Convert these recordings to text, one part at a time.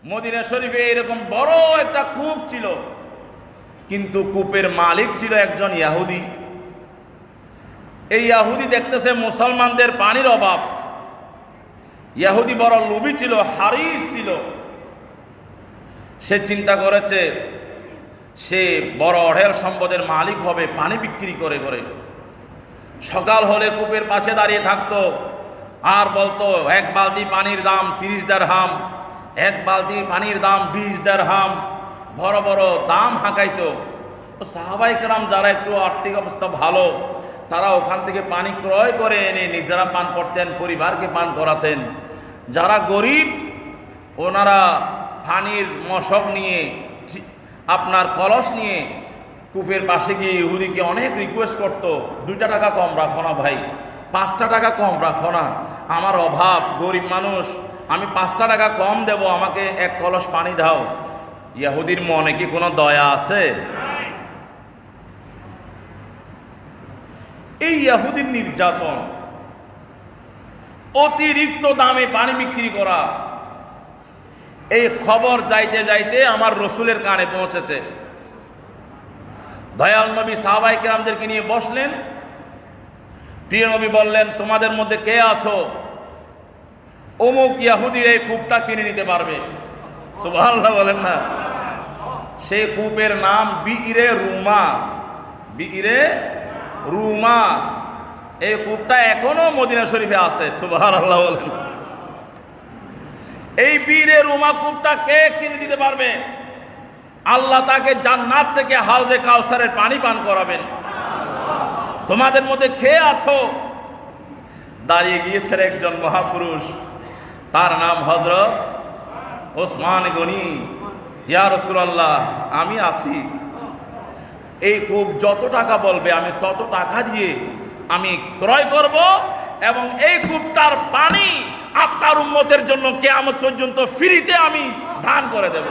Medina শরীফে এরকম বড় একটা কূপ ছিল, কিন্তু কূপের মালিক ছিল একজন ইহুদি। এই ইহুদি দেখতেছে মুসলমানদের পানির অভাব। ইহুদি বড় লোভী ছিল, হারিস ছিল। সে চিন্তা করেছে সে বড় অঢেল সম্পদের মালিক হবে পানি বিক্রি করে করে। সকাল হলে কূপের পাশে দাঁড়িয়ে থাকতো আর বলতো, এক বালতি পানির দাম 30 দিরহাম, এক বালতি পানির দাম 20 দিরহাম, বড় বড় দাম হাঁকাইতো। সাহাবায়ে কেরাম যারা একটু আর্থিক অবস্থা ভালো, তারা ওখান থেকে পানি ক্রয় করে এনে নিজেরা পান করতেন, পরিবারকে পান করাতেন। যারা গরিব, ওনারা পানির মশক নিয়ে, আপনার কলস নিয়ে কূপের পাশে গিয়ে ইহুদিকে অনেক রিকোয়েস্ট করতো, 2 টাকা কম রাখো না ভাই, 5 টাকা কম রাখো না, আমার অভাব, গরিব মানুষ, আমি 5 টাকা কম দেব, আমাকে এক কলস পানি দাও। ইহুদির মনে কি কোনো দয়া আছে? এই ইহুদির নির্যাতন, অতিরিক্ত দামে পানি বিক্রি করা, এই খবর যাইতে যাইতে আমার রসুলের কানে পৌঁছেছে। দয়াল নবী সাহাবায়ে কেরামদেরকে নিয়ে বসলেন। প্রিয় নবী বললেন, তোমাদের মধ্যে কে আছো অমুক ইহুদির এই কূপটা কিনে নিতে পারবে? সুবহানাল্লাহ বলেন না। সেই কূপের নাম বিইরে রুমা। বিইরে রুমা, এই কূপটা এখনো মদিনা শরীফে আছে। সুবহানাল্লাহ বলেন। এই বিইরে রুমা কূপটা কে কিনে দিতে পারবে? আল্লাহ তাকে জান্নাত থেকে হাউজে কাউসারের পানি পান করাবেন। তোমাদের মধ্যে কে আছো? দাঁড়িয়ে গিয়েছেন একজন মহাপুরুষ, তার নাম হযরত ওসমান গনি। ইয়া রাসূলুল্লাহ, আমি আছি। এই কূপ যত টাকা বলবে আমি তত টাকা দিয়ে আমি ক্রয় করব, এবং এই কূপটার পানি আপনার উম্মতের জন্য কিয়ামত পর্যন্ত ফ্রিতে আমি দান করে দেব।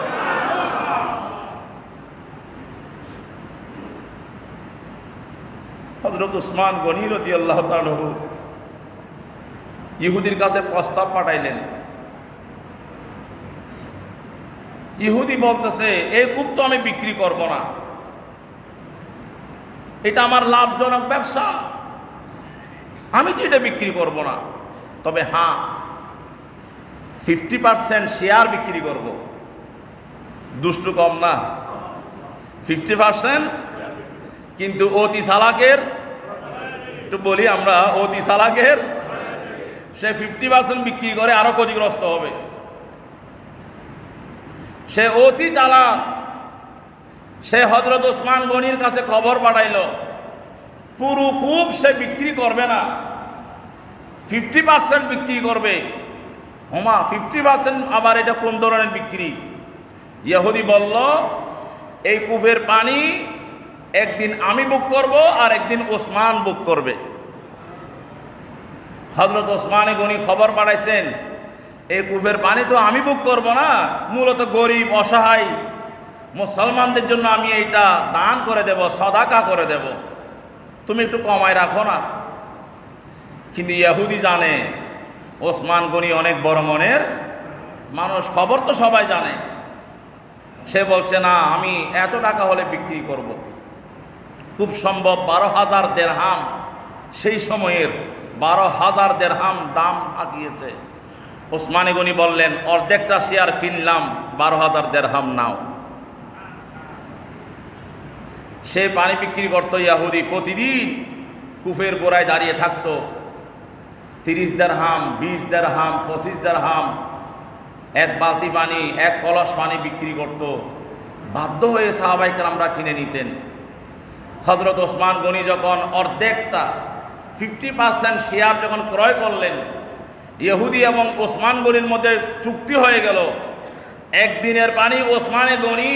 হযরত ওসমান গনি রাদিয়াল্লাহু তাআলা ইহুদির কাছে প্রস্তাব পাঠাইলেন। ইহুদি বলতেছে, এই কূপ তো আমি বিক্রি করব না, এটা আমার লাভজনক ব্যবসা, আমি তো এটা বিক্রি করব না। তবে হ্যাঁ, 50% শেয়ার বিক্রি করব। দুষ্টু কম না, 50%। কিন্তু অতি চালাকের, একটু বলি আমরা, অতি চালাকের সে 50% বিক্রি করে আরো ক্ষতিগ্রস্ত হবে। সে অতি চালাক। সে হযরত ওসমান গনির কাছে খবর পাঠাইল, পুরো কূপ সে বিক্রি করবে না, 50% বিক্রি করবে। ওমা, 50% আবার এটা কোন ধরনের বিক্রি? ইহুদি বলল, এই কূপের পানি একদিন আমি বুক করব আর একদিন ওসমান বুক করবে। হযরত ওসমান গনি খবর পাঠাইছেন, এই কূপের পানি তো আমি বুক করব না, মূলত গরিব অসহায় মুসলমানদের জন্য আমি এইটা দান করে দেব, সাদাকা করে দেব, তুমি একটু কমায় রাখো না। কিন্তু ইহুদি জানে ওসমান গনি অনেক বড় মনের মানুষ, খবর তো সবাই জানে। সে বলছে, না, আমি এত টাকা হলে বিক্রি করব। খুব সম্ভব 12,000 দিরহাম, সেই সময়ের 12,000 দিরহাম দাম আগিয়েছে। ওসমান গনি বললেন, অর্ধেকটা শেয়ার কিনলাম, 12,000 দিরহাম নাও। সে পানি বিক্রি করত। ইহুদি প্রতিদিন কূপের গোড়ায় দাঁড়িয়ে থাকতো, 30 দিরহাম, 20 দিরহাম, 25 দিরহাম, এক বালতি পানি, এক কলস পানি বিক্রি করত। বাধ্য হয়ে সাহাবায়ে কেরামরা কিনে নিতেন। হযরত ওসমান গনি যখন অর্ধেকটা 50% শেয়ার যখন ক্রয় করলেন, ইহুদি এবং ওসমান গনির মধ্যে চুক্তি হয়ে গেল, একদিনের পানি ওসমান গনি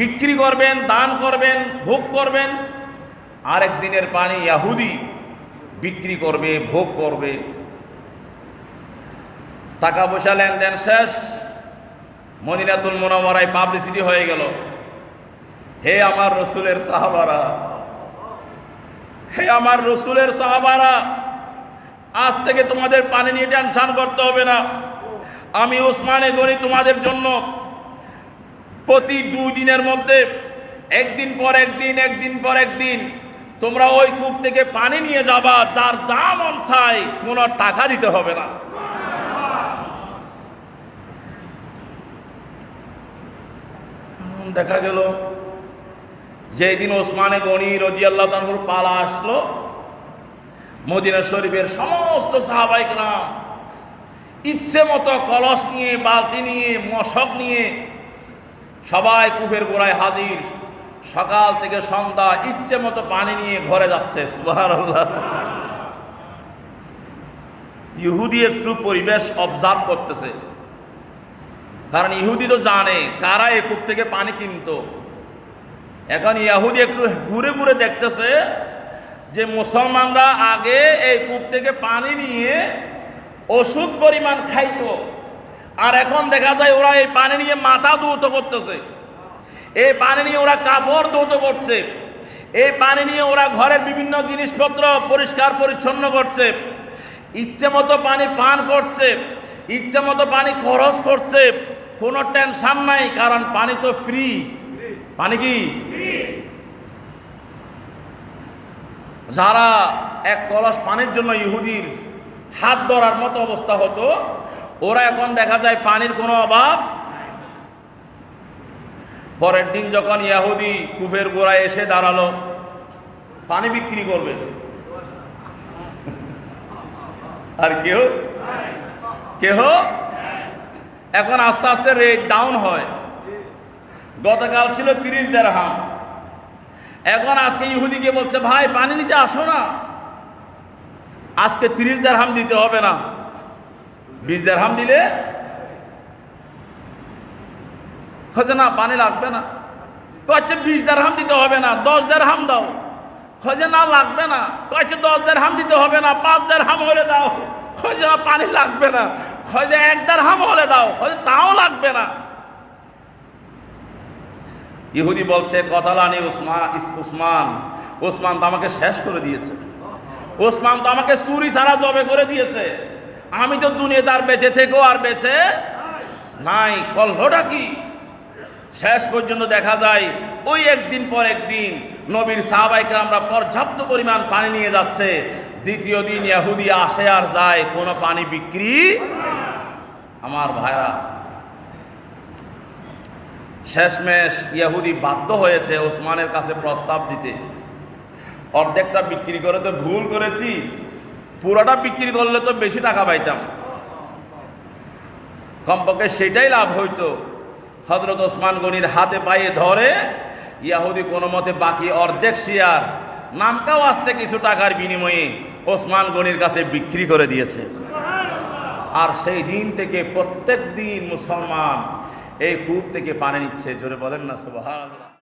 বিক্রি করবেন, দান করবেন, ভোগ করবেন, আর একদিনের পানি ইহুদি বিক্রি করবে, ভোগ করবে। টাকা পয়সা লেনদেন শেষ, মদিনাতুল মুনাওয়ারায় পাবলিসিটি হয়ে গেল, হে আমার রসুলের সাহাবারা, হে আমার রসুলের সাহাবারা, আজ থেকে তোমাদের পানি নিয়ে টেনশন করতে হবে না, আমি ওসমানে গনি তোমাদের জন্য প্রতি 2 দিনের মধ্যে একদিন পর একদিন তোমরা ওই কূপ থেকে পানি নিয়ে যাবা, যার যা মন চায়, কোনো টাকা দিতে হবে না। দেখা গেল যেদিন ওসমানে গনি রাদিয়াল্লাহু তাআলার পালা আসলো, মদিনা শরীফের সমস্ত সাহাবায়ে কেরাম ইচ্ছে মতো কলস নিয়ে, বালতি নিয়ে, মশক নিয়ে সবাই কূপের গোড়ায় হাজির। সকাল থেকে সন্ধ্যা ইচ্ছে মতো পানি নিয়ে ঘরে যাচ্ছে। সুবহানাল্লাহ। ইহুদি একটু পরিবেশ অবজার্ভ করতেছে, কারণ ইহুদি তো জানে কারা এই কূপ থেকে পানি কিনতো। এখন ইহুদি একটু ঘুরে ঘুরে দেখতেছে যে মুসলমানরা আগে এই কূপ থেকে পানি নিয়ে ওষুধ পরিমাণ খাইতো, আর এখন দেখা যায় ওরা এই পানি নিয়ে মাথা ধৌত করতেছে, এই পানি নিয়ে ওরা কাপড় ধৌত করছে, এই পানি নিয়ে ওরা ঘরের বিভিন্ন জিনিসপত্র পরিষ্কার পরিচ্ছন্ন করছে, ইচ্ছে মতো পানি পান করছে, ইচ্ছে মতো পানি খরচ করছে, কোনো টেনশন নাই, কারণ পানি তো ফ্রি। পানি কি? যারা এক কলস পানির জন্য ইহুদির হাত ধরার মতো অবস্থা হতো, ওরা এখন দেখা যায় পানির কোনো অভাব। পরের দিন যখন ইহুদি কূপের গোড়ায় এসে দাঁড়ালো, পানি বিক্রি করবে, আর কেহ এখন আস্তে আস্তে রেট ডাউন হয়। গতকাল ছিল 30 দিরহাম, এখন আজকে ইহুদিকে বলছে ভাই পানি নিতে আসো না, আজকে 30 দিরহাম দিতে হবে না, 20 দিরহাম দিলে খোঁজে না পানি লাগবে না। কয়েছে 20 দিরহাম দিতে হবে না, 10 দিরহাম দাও। খোঁজে না লাগবে না। কয়েছে 10 দিরহাম দিতে হবে না, 5 দিরহাম হলে দাও। খোঁজে না পানি লাগবে না। খোঁজে 1 দিরহাম হলে দাও। খোঁজে তাও লাগবে না। ইহুদি বলছে কথালানি ওসমান তো আমাকে শেষ করে দিয়েছে, ওসমান তো আমাকে চুরি ছাড়া জবে করে দিয়েছে, আমি তো দুনিয়াতে আর বেঁচে থেকেও আর বেঁচে নাই। কলহটা কি? শেষ পর্যন্ত দেখা যায় ওই একদিন পর একদিন নবীর সাহাবায়ে কেরামরা পর্যাপ্ত পরিমাণ পানি নিয়ে যাচ্ছে। দ্বিতীয় দিন ইহুদি আসে আর যায়, কোনো পানি বিক্রি। আমার ভাইরা, শেষমেশ ইহুদি বাধ্য হয়েছে ওসমানের কাছে প্রস্তাব দিতে, অর্ধেকটা বিক্রি করে তো ভুল করেছি, পুরোটা বিক্রি করলে তো বেশি টাকা পাইতাম, কমপক্ষে সেটাই লাভ হইতো। হযরত ওসমান গনির হাতে পায়ে ধরে ইহুদি কোনো মতে বাকি অর্ধেক শেয়ার নামকাও আসতে কিছু টাকার বিনিময়ে ওসমান গনির কাছে বিক্রি করে দিয়েছে। আর সেই দিন থেকে প্রত্যেক দিন মুসলমান এই কূপ থেকে পানি নিচ্ছে। জোরে বলেন না সুবহানাল্লাহ।